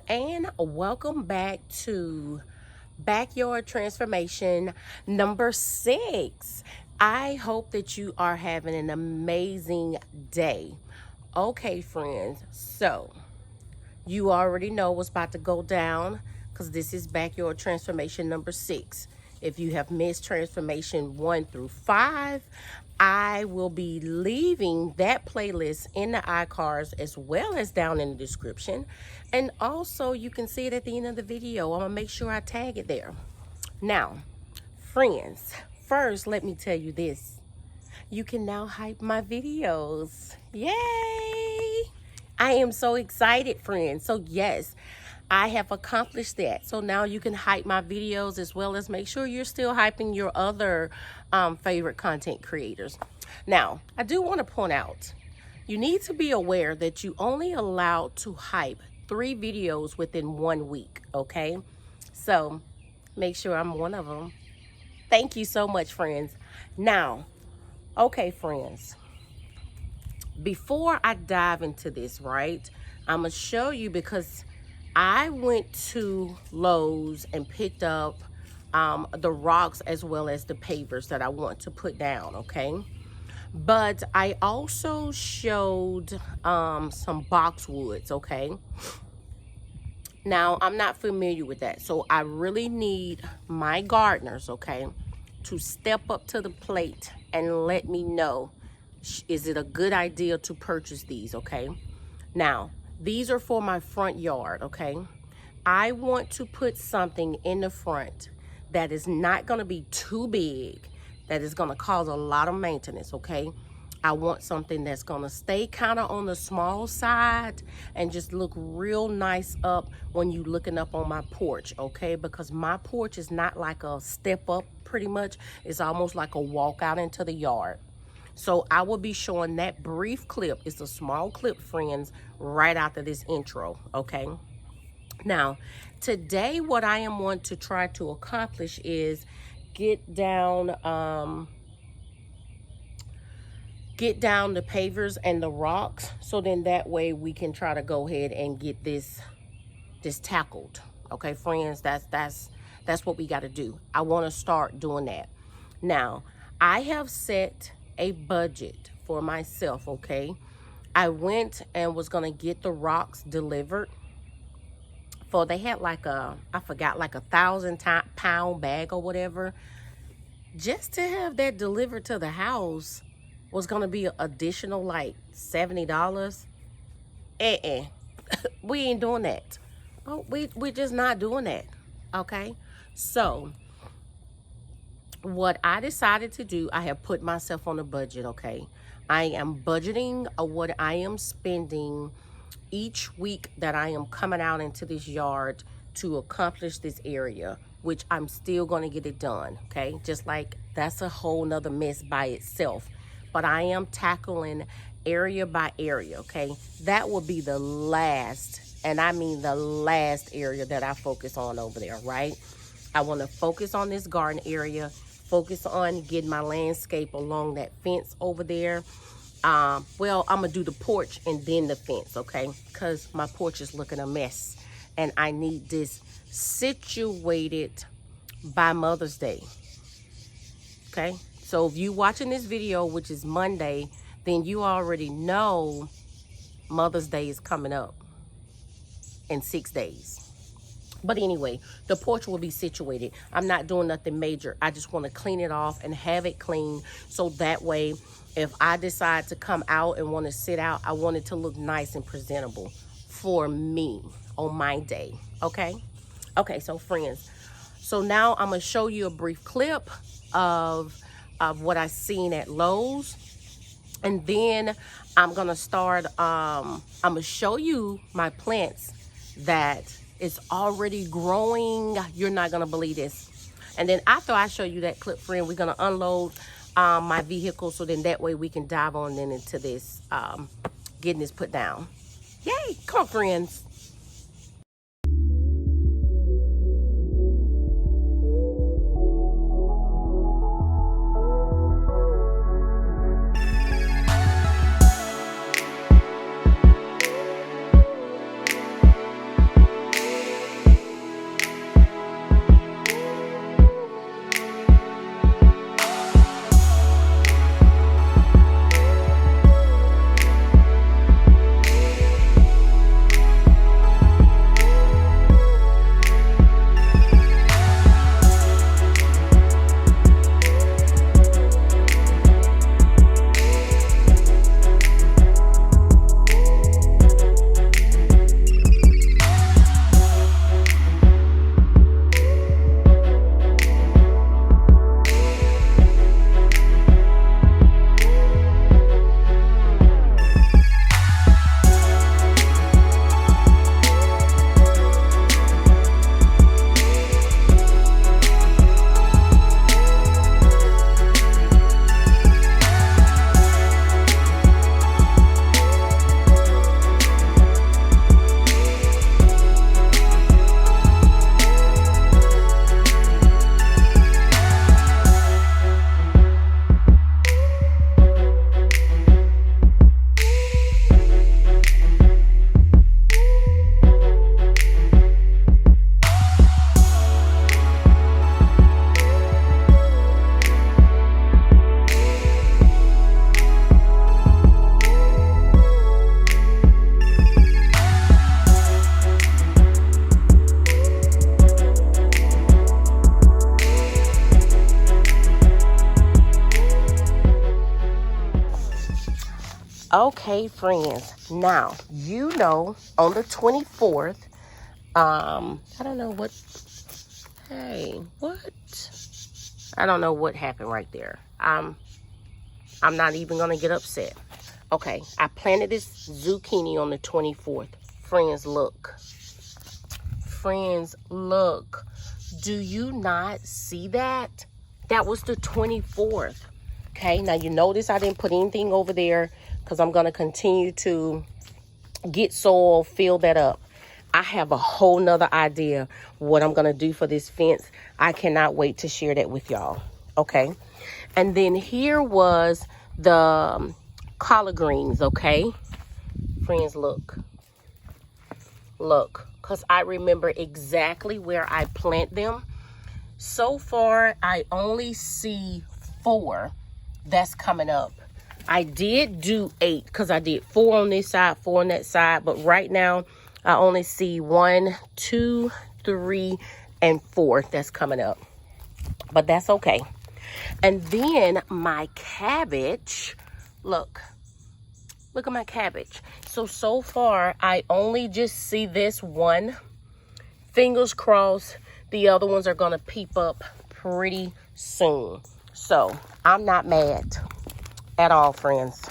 and welcome back to Backyard Transformation number 6. I hope that you are having an amazing day. Okay, friends, so you already know what's about to go down because this is Backyard Transformation number 6. If you have missed Transformation 1 through 5, I will be leaving that playlist in the iCards as well as down in the description. And also, you can see it at the end of the video. I'm going to make sure I tag it there. Now, friends, first, let me tell you this. You can now hype my videos. Yay! I am so excited, friends. So yes, I have accomplished that. So now you can hype my videos as well as make sure you're still hyping your other favorite content creators. Now, I do want to point out, you need to be aware that you only allowed to hype 3 videos within 1 week, okay? So make sure I'm one of them. Thank you so much, friends. Now, okay, friends, before I dive into this, right, I'm going to show you because I went to Lowe's and picked up the rocks as well as the pavers that I want to put down, okay? But I also showed some boxwoods, okay? Now, I'm not familiar with that, so I really need my gardeners, okay, to step up to the plate and let me know, is it a good idea to purchase these, okay? Now, these are for my front yard, okay? I want to put something in the front that is not going to be too big, that is going to cause a lot of maintenance, okay? I want something that's going to stay kind of on the small side and just look real nice up when you looking up on my porch, okay? Because my porch is not like a step up pretty much. It's almost like a walk out into the yard. So I will be showing that brief clip. It's a small clip, friends, right after this intro, okay? Now, today what I am wanting to try to accomplish is get down the pavers and the rocks, so then that way we can try to go ahead and get this tackled. Okay, friends, that's what we got to do. I want to start doing that. Now, I have set a budget for myself, okay? I went and was going to get the rocks delivered for, they had like I forgot, like 1,000-pound bag or whatever. Just to have that delivered to the house was going to be an additional like $70. We ain't doing that. Oh, we're just not doing that, okay? So what I decided to do, I have put myself on a budget, okay? I am budgeting what I am spending each week that I am coming out into this yard to accomplish this area, which I'm still going to get it done, okay? Just like that's a whole nother mess by itself. But I am tackling area by area, okay? That will be the last, and I mean the last area that I focus on over there, right? I want to focus on this garden area, focus on getting my landscape along that fence over there. Well, I'm going to do the porch and then the fence, okay? Because my porch is looking a mess, and I need this situated by Mother's Day, okay? So if you watching this video, which is Monday, then you already know Mother's Day is coming up in 6 days. But anyway, the porch will be situated. I'm not doing nothing major. I just want to clean it off and have it clean, so that way if I decide to come out and want to sit out, I want it to look nice and presentable for me on my day, okay? Okay, so friends, so now I'm going to show you a brief clip of what I seen at Lowe's, and then I'm gonna start I'm gonna show you my plants that is already growing. You're not gonna believe this. And then after I show you that clip, friend, we're gonna unload my vehicle, so then that way we can dive on then into this getting this put down. Yay, come on, friends. Okay, friends. Now, you know, on the 24th, I don't know what, hey, what? I don't know what happened right there. I'm not even going to get upset. Okay, I planted this zucchini on the 24th. Friends, look. Friends, look. Do you not see that? That was the 24th. Okay, now you notice I didn't put anything over there because I'm going to continue to get soil, fill that up. I have a whole nother idea what I'm going to do for this fence. I cannot wait to share that with y'all. Okay, and then here was the collard greens. Okay, friends, look, because I remember exactly where I plant them. So far, I only see 4 that's coming up. I did do 8 because I did 4 on this side, 4 on that side. But right now, I only see 1, 2, 3, and 4 that's coming up. But that's okay. And then my cabbage, look at my cabbage. So far, I only just see this one. Fingers crossed, the other ones are going to peep up pretty soon. So, I'm not mad at all, friends.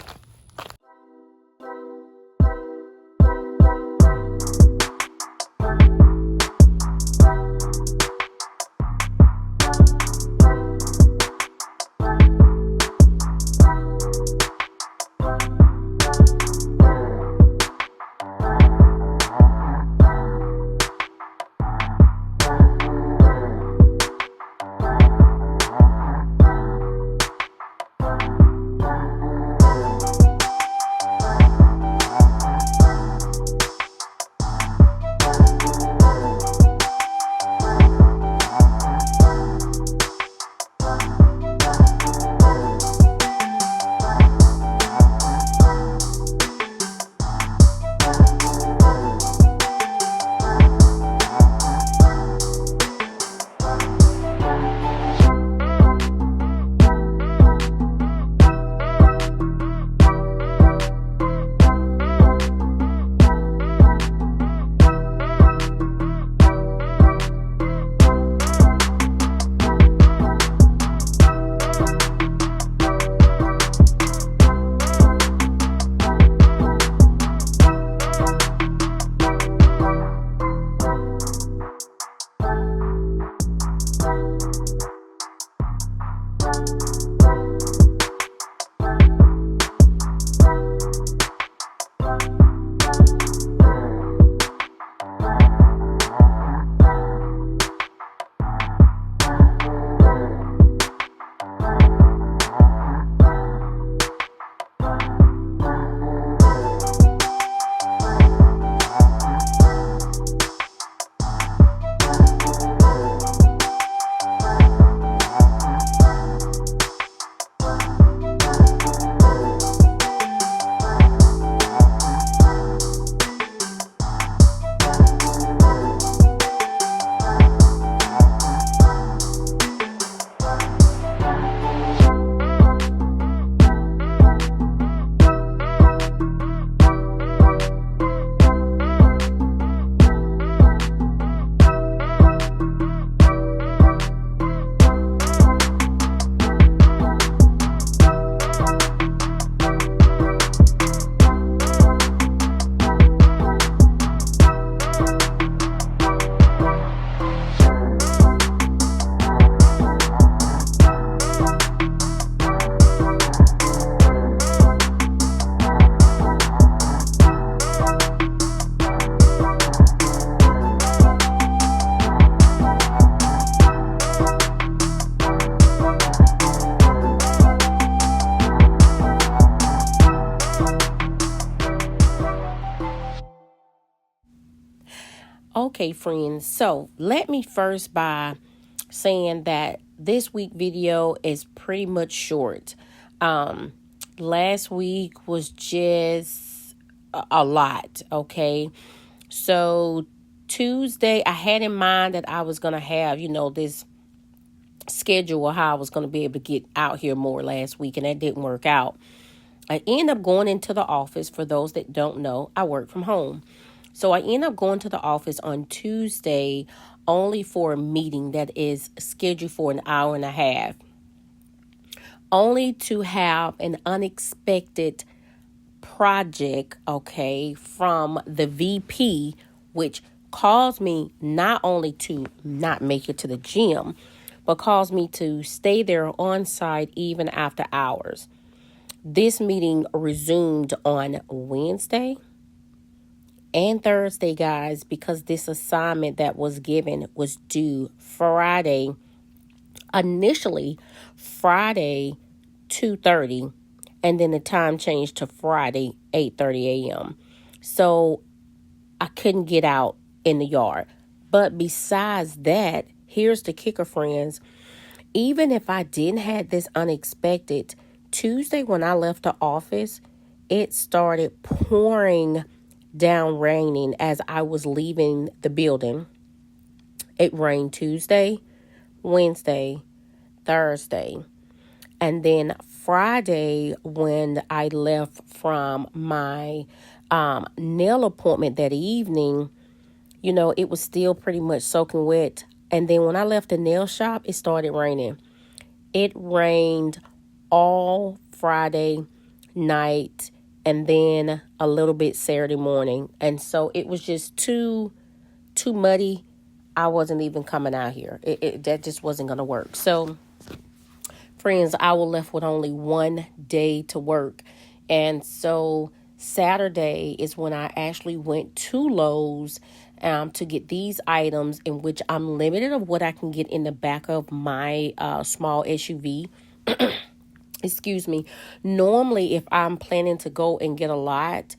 Okay, friends, so let me first by saying that this week video is pretty much short. Last week was just a lot, okay? So Tuesday, I had in mind that I was going to have, this schedule of how I was going to be able to get out here more last week, and that didn't work out. I end up going into the office. For those that don't know, I work from home. So I end up going to the office on Tuesday only for a meeting that is scheduled for an hour and a half, only to have an unexpected project, okay, from the VP, which caused me not only to not make it to the gym, but caused me to stay there on site even after hours. This meeting resumed on Wednesday and Thursday, guys, because this assignment that was given was due Friday, initially Friday 2:30, and then the time changed to Friday 8:30 a.m. So I couldn't get out in the yard. But besides that, here's the kicker, friends. Even if I didn't have this unexpected, Tuesday when I left the office, it started pouring down raining as I was leaving the building. It rained Tuesday, Wednesday, Thursday. And then Friday, when I left from my nail appointment that evening, it was still pretty much soaking wet. And then when I left the nail shop, it started raining. It rained all Friday night and then a little bit Saturday morning. And so it was just too muddy. I wasn't even coming out here. That just wasn't going to work. So, friends, I was left with only one day to work. And so Saturday is when I actually went to Lowe's to get these items, in which I'm limited of what I can get in the back of my small SUV. Excuse me. Normally, if I'm planning to go and get a lot,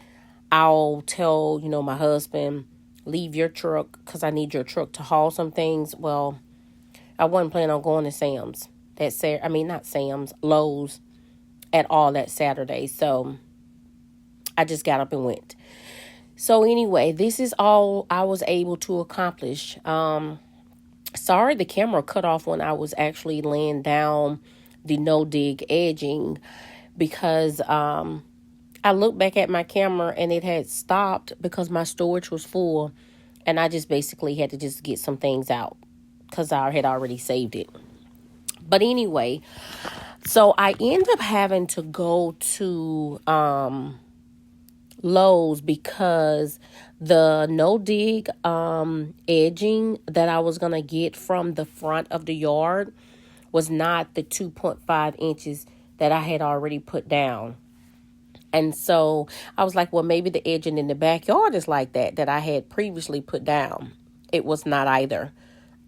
I'll tell, my husband, leave your truck because I need your truck to haul some things. Well, I wasn't planning on going to Sam's. Not Sam's, Lowe's at all that Saturday. So I just got up and went. So anyway, this is all I was able to accomplish. Sorry, the camera cut off when I was actually laying down the no dig edging, because I looked back at my camera and it had stopped because my storage was full, and I just basically had to just get some things out because I had already saved it. But anyway, so I ended up having to go to Lowe's because the no dig edging that I was going to get from the front of the yard was not the 2.5 inches that I had already put down. And so I was like, well, maybe the edging in the backyard is like that I had previously put down. It was not either.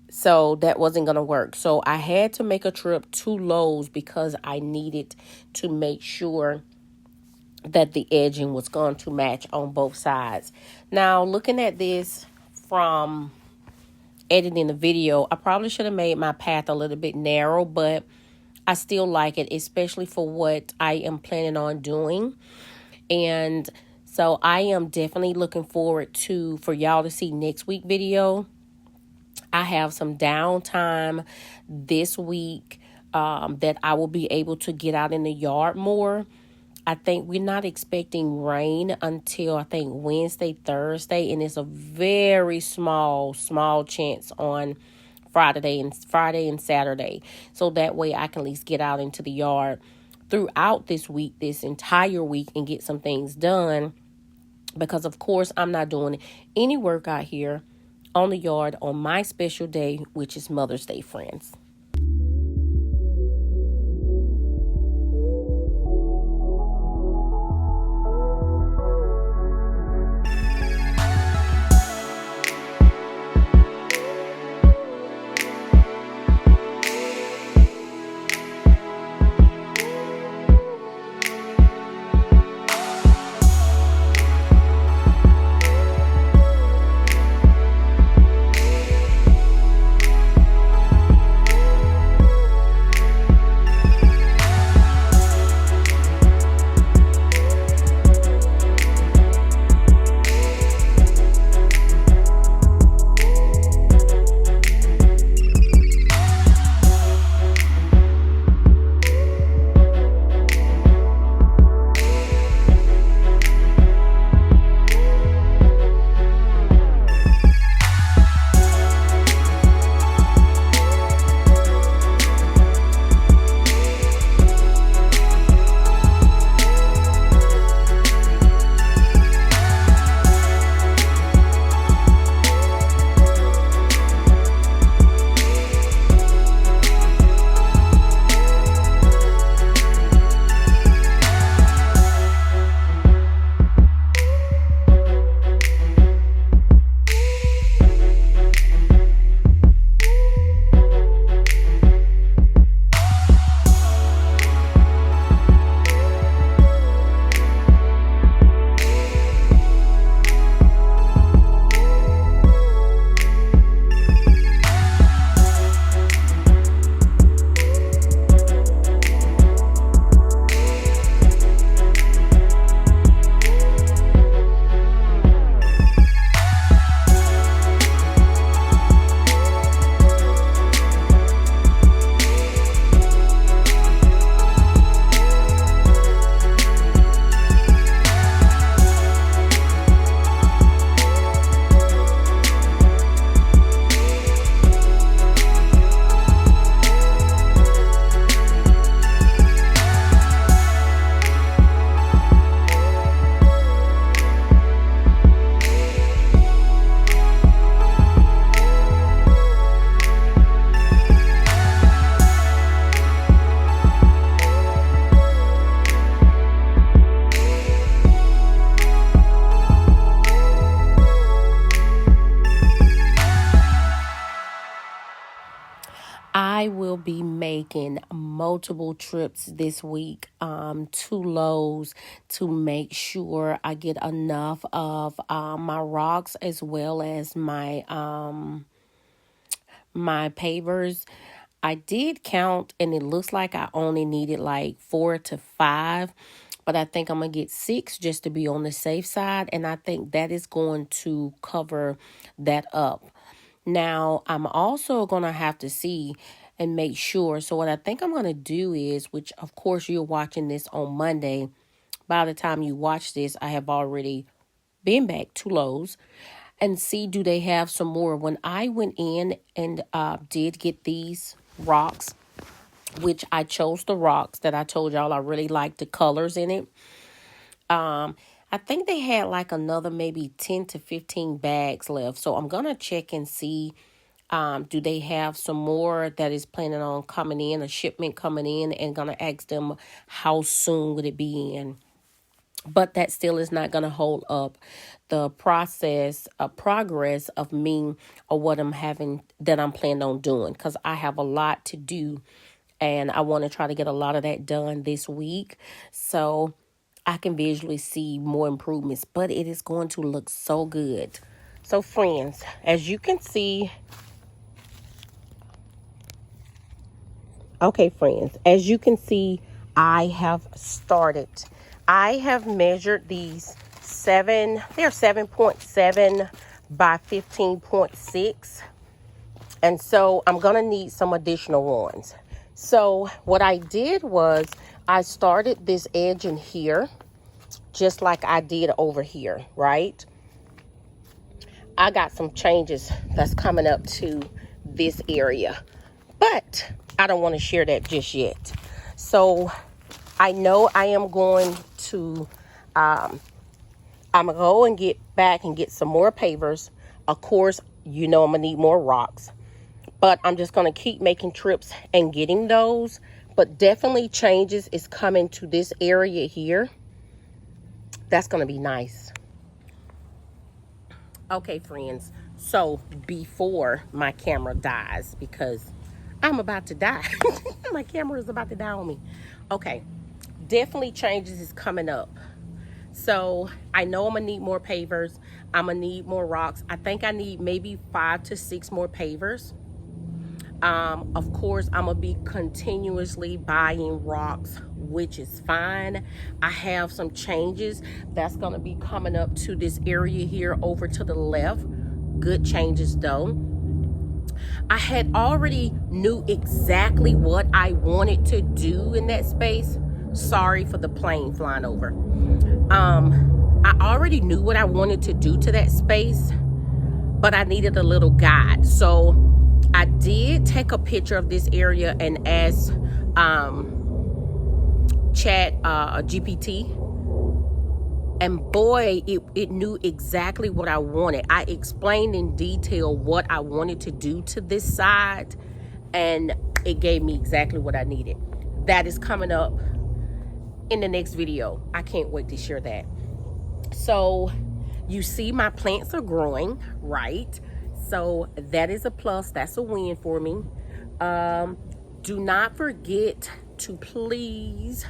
So that wasn't going to work. So I had to make a trip to Lowe's because I needed to make sure that the edging was going to match on both sides. Now, looking at this from editing the video, I probably should have made my path a little bit narrow, but I still like it, especially for what I am planning on doing. And so I am definitely looking forward for y'all to see next week video. I have some downtime this week that I will be able to get out in the yard more. I think we're not expecting rain until I think Wednesday, Thursday, and it's a very small chance on Friday and Saturday. So that way I can at least get out into the yard throughout this entire week, and get some things done. Because of course I'm not doing any work out here on the yard on my special day, which is Mother's Day, friends. I will be making multiple trips this week to Lowe's to make sure I get enough of my rocks as well as my pavers. I did count and it looks like I only needed like 4 to 5, but I think I'm going to get 6 just to be on the safe side, and I think that is going to cover that up. Now, I'm also going to have to see and make sure. So what I think I'm going to do is, which of course you're watching this on Monday. By the time you watch this, I have already been back to Lowe's and see do they have some more. When I went in and did get these rocks, which I chose the rocks that I told y'all I really liked the colors in it. I think they had like another maybe 10 to 15 bags left. So I'm going to check and see, do they have some more that is planning on coming in, a shipment coming in, and going to ask them how soon would it be in. But that still is not going to hold up the progress of me or what I'm planning on doing, because I have a lot to do and I want to try to get a lot of that done this week so I can visually see more improvements, but it is going to look so good. So friends, as you can see, I have started. I have measured these they're 7.7 by 15.6. And so I'm going to need some additional ones. So what I did was I started this edge in here, just like I did over here, right? I got some changes that's coming up to this area, but I don't want to share that just yet. So I know I am going to, I'm going to go and get back and get some more pavers. Of course, you know I'm going to need more rocks. But I'm just going to keep making trips and getting those. But definitely changes is coming to this area here. That's going to be nice. Okay, friends. So before my camera dies, because I'm about to die. My camera is about to die on me. Okay. Definitely changes is coming up. So I know I'm going to need more pavers. I'm going to need more rocks. I think I need maybe 5 to 6 more pavers. Of course, I'm going to be continuously buying rocks, which is fine. I have some changes that's going to be coming up to this area here over to the left. Good changes though. I had already knew exactly what I wanted to do in that space. Sorry for the plane flying over. I already knew what I wanted to do to that space, but I needed a little guide. So I did take a picture of this area and ask Chat GPT, and boy, it knew exactly what I wanted. I explained in detail what I wanted to do to this side, and it gave me exactly what I needed. That is coming up in the next video. I can't wait to share that. So you see my plants are growing, right? So that is a plus. That's a win for me. Do not forget to please,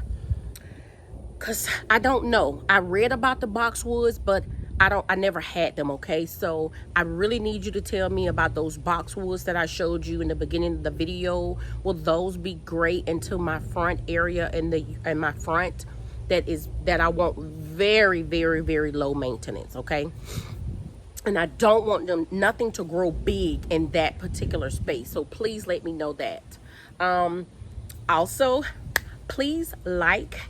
because I don't know. I read about the boxwoods, but I never had them, okay? So I really need you to tell me about those boxwoods that I showed you in the beginning of the video. Will those be great into my front area and my front that I want very, very, very low maintenance, okay? And I don't want nothing to grow big in that particular space. So please let me know that. Also, please like,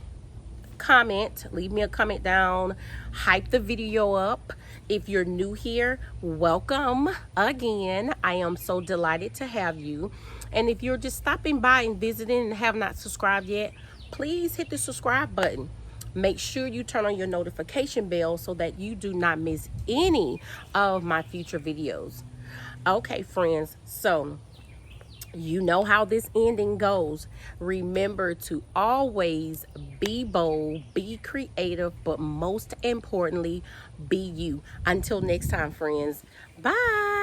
comment, leave me a comment down, hype the video up. If you're new here, welcome again. I am so delighted to have you. And if you're just stopping by and visiting and have not subscribed yet, please hit the subscribe button. Make sure you turn on your notification bell so that you do not miss any of my future videos. Okay, friends, so you know how this ending goes. Remember to always be bold, be creative, but most importantly, be you. Until next time, friends. Bye.